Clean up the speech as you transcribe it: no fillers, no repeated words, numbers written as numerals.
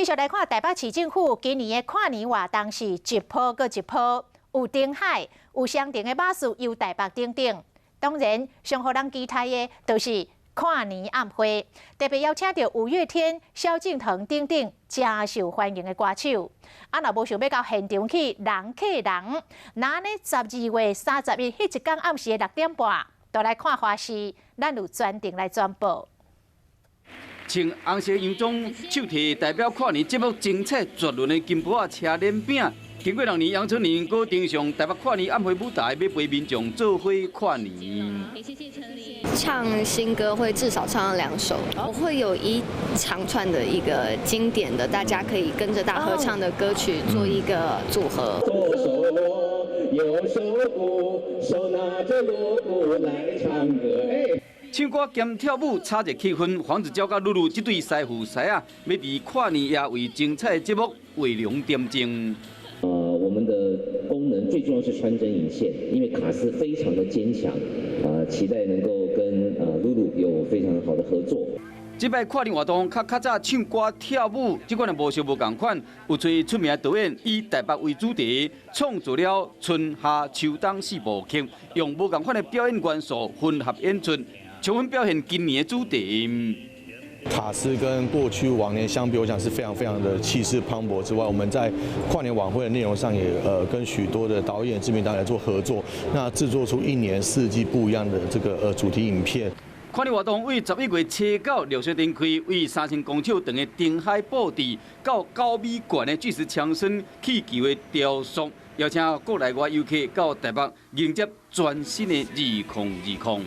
继续来看台北市政府今年的跨年活动是一波搁一波，有灯海，有双城的马术游台北等等。当然，上互人期待的就是跨年晚会，特别邀请到五月天、萧敬腾等等真受欢迎的歌手。若无想要到现场去人客人，那呢12月31日迄一天暗时的6点半，就来看花絮，咱有专程来转播。穿红色洋装，手提代表跨年节目精彩绝伦的金箔仔车轮饼。经过2年，杨丞琳搁登上台北跨年晚会舞台，要陪民众做伙跨年。唱新歌会至少唱2首，我会有一长串的一个经典的，大家可以跟着大合唱的歌曲做一个组合。左手锣，右手鼓，手拿着锣鼓来唱歌。唱歌兼跳舞，炒热气氛。黄子佼甲露露这对师傅师啊，要伫跨年夜为精彩的节目画龙点睛。我们的功能最重要是穿针引线，因为卡斯非常的坚强，期待能够跟露露有非常好的合作。这摆跨年活动较早唱歌跳舞，这款的无相无共款，有找出名的导演以台北为主题，创作了春夏秋冬4部曲，用无共款的表演元素混合演出，充分表现今年的主题。卡斯跟过去往年相比，我想是非常的气势磅礴之外，我们在跨年晚会的内容上也跟许多的导演、知名导演来做合作，那制作出1年4季不一样的这个主题影片。跨年活动为11月7到6月展开，为3000公尺长的灯海布置到9米悬的巨石强森气球的雕塑，邀请国内外游客到台北迎接全新的2020。